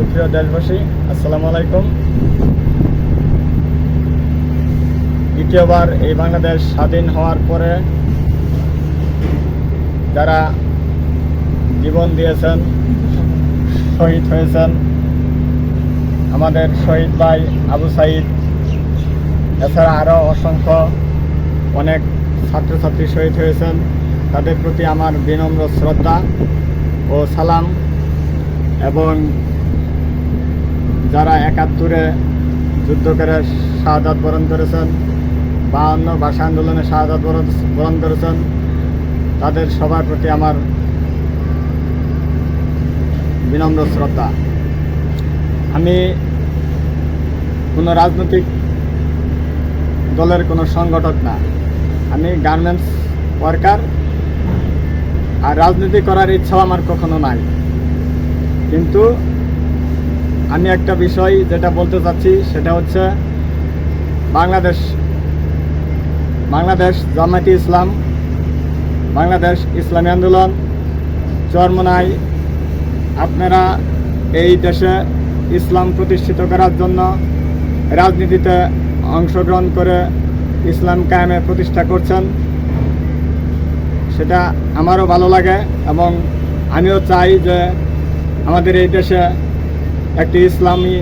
সুপ্রিয় দেশবাসী, আসসালামু আলাইকুম। দ্বিতীয়বার এই বাংলাদেশ স্বাধীন হওয়ার পরে যারা জীবন দিয়েছেন, শহীদ হয়েছেন, আমাদের শহীদ ভাই আবু সাইদ, এছাড়া আরও অসংখ্য অনেক ছাত্রছাত্রী শহীদ হয়েছেন, তাদের প্রতি আমার বিনম্র শ্রদ্ধা ও সালাম। এবং যারা ৭১-এ যুদ্ধ করে শাহাদাত বরণ করেছেন, ৫২ ভাষা আন্দোলনে শাহাদাত বরণ করেছেন, তাদের সবার প্রতি আমার বিনম্র শ্রদ্ধা। আমি কোনো রাজনৈতিক দলের কোনো সংগঠক না, আমি গার্মেন্টস ওয়ার্কার। আর রাজনীতি করার ইচ্ছাও আমার কখনো নাই। কিন্তু আমি একটা বিষয় যেটা বলতে চাচ্ছি সেটা হচ্ছে বাংলাদেশ জামায়াতে ইসলাম, বাংলাদেশ ইসলামী আন্দোলন, চরমোনাই, আপনারা এই দেশে ইসলাম প্রতিষ্ঠিত করার জন্য রাজনীতিতে অংশগ্রহণ করে ইসলাম কায়েমে প্রতিষ্ঠা করছেন, সেটা আমারও ভালো লাগে। এবং আমিও চাই যে আমাদের এই দেশে একটি ইসলামী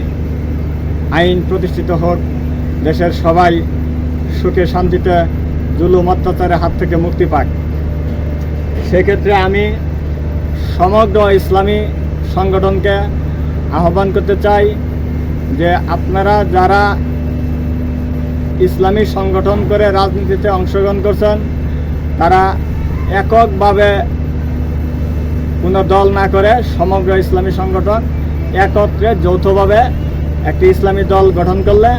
আইন প্রতিষ্ঠিত হোক, দেশের সবাই সুখে শান্তিতে জুলুম অত্যাচারের হাত থেকে মুক্তি পাক। সেক্ষেত্রে আমি সমগ্র ইসলামী সংগঠনকে আহ্বান করতে চাই যে আপনারা যারা ইসলামী সংগঠন করে রাজনীতিতে অংশগ্রহণ করছেন, তারা এককভাবে কোনো দল না করে সমগ্র ইসলামী সংগঠন একত্রে যৌথভাবে একটি ইসলামী দল গঠন করলে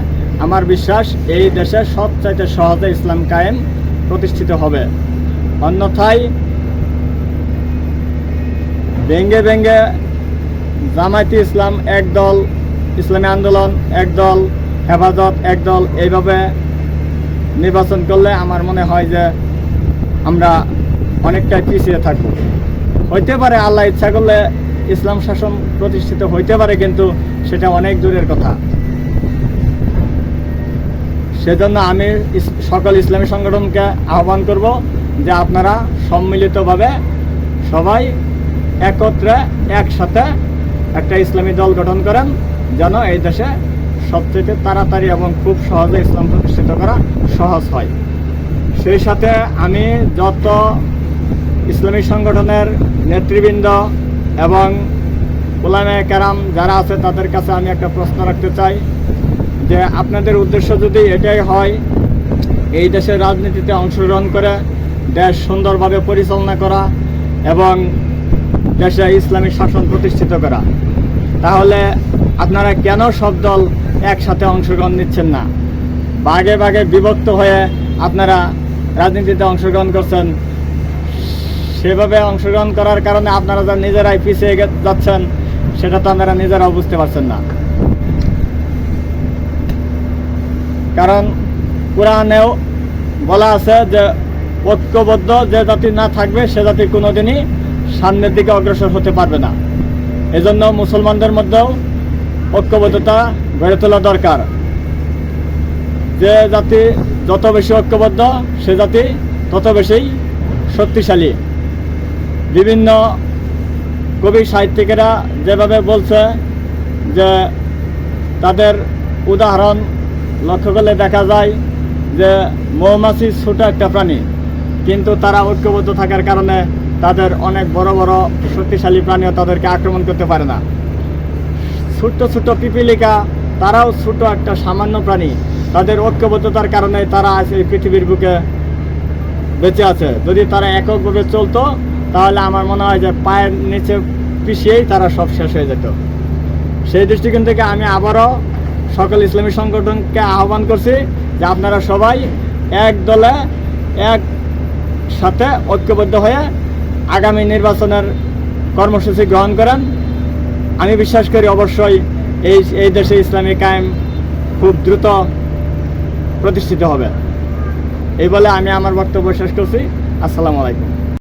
আমার বিশ্বাস এই দেশে সবচাইতে সহজে ইসলাম কায়েম প্রতিষ্ঠিত হবে। অন্যথায় ভেঙ্গে ভেঙ্গে জামায়াতে ইসলাম এক দল, ইসলামী আন্দোলন এক দল, হেফাজত এক দল, এইভাবে নির্বাচন করলে আমার মনে হয় যে আমরা অনেকটাই পিছিয়ে থাকব। হইতে পারে আল্লাহ ইচ্ছা করলে ইসলাম শাসন প্রতিষ্ঠিত হইতে পারে, কিন্তু সেটা অনেক দূরের কথা। সেজন্য আমি সকল ইসলামী সংগঠনকে আহ্বান করব যে আপনারা সম্মিলিতভাবে সবাই একত্রে একসাথে একটা ইসলামী দল গঠন করেন, যেন এই দেশে সবচেয়ে তাড়াতাড়ি এবং খুব সহজে ইসলাম প্রতিষ্ঠিত করা সহজ হয়। সেই সাথে আমি যত ইসলামী সংগঠনের নেতৃবৃন্দ এবং উলামায়ে কেরাম যারা আছে তাদের কাছে আমি একটা প্রশ্ন রাখতে চাই যে আপনাদের উদ্দেশ্য যদি এটাই হয় এই দেশের রাজনীতিতে অংশগ্রহণ করে দেশ সুন্দরভাবে পরিচালনা করা এবং দেশে ইসলামী শাসন প্রতিষ্ঠিত করা, তাহলে আপনারা কেন সব দল একসাথে অংশগ্রহণ নিচ্ছেন না? ভাগে ভাগে বিভক্ত হয়ে আপনারা রাজনীতিতে অংশগ্রহণ করছেন। সেভাবে অংশগ্রহণ করার কারণে আপনারা যা নিজেরাই পিছিয়ে যাচ্ছেন, সেটা তো আপনারা নিজেরাও বুঝতে পারছেন না। কারণ কোরআনেও বলা আছে যে ঐক্যবদ্ধ যে জাতি না থাকবে সে জাতি কোনোদিনই সামনের দিকে অগ্রসর হতে পারবে না। এজন্য মুসলমানদের মধ্যেও ঐক্যবদ্ধতা গড়ে তোলা দরকার। যে জাতি যত বেশি ঐক্যবদ্ধ সে জাতি তত বেশি শক্তিশালী। বিভিন্ন কবি সাহিত্যিকেরা যেভাবে বলছে যে তাদের উদাহরণ লক্ষ্য করলে দেখা যায় যে মৌমাছি ছোট একটা প্রাণী, কিন্তু তারা ঐক্যবদ্ধ থাকার কারণে তাদের অনেক বড় বড় শক্তিশালী প্রাণীও তাদেরকে আক্রমণ করতে পারে না। ছোট্ট ছোট্ট পিপিলিকা, তারাও ছোট একটা সামান্য প্রাণী, তাদের ঐক্যবদ্ধতার কারণে তারা আজ এই পৃথিবীর বুকে বেঁচে আছে। যদি তারা এককভাবে চলতো তাহলে আমার মনে হয় যে পায়ের নিচে পিছিয়েই তারা সব শেষ হয়ে যেত। সেই দৃষ্টিকোণ থেকে আমি আবারও সকল ইসলামী সংগঠনকে আহ্বান করছি যে আপনারা সবাই এক দলে এক সাথে ঐক্যবদ্ধ হয়ে আগামী নির্বাচনের কর্মসূচি গ্রহণ করেন। আমি বিশ্বাস করি অবশ্যই এই দেশে ইসলামী কায়েম খুব দ্রুত প্রতিষ্ঠিত হবে। এই বলে আমি আমার বক্তব্য শেষ করছি। আসসালামু আলাইকুম।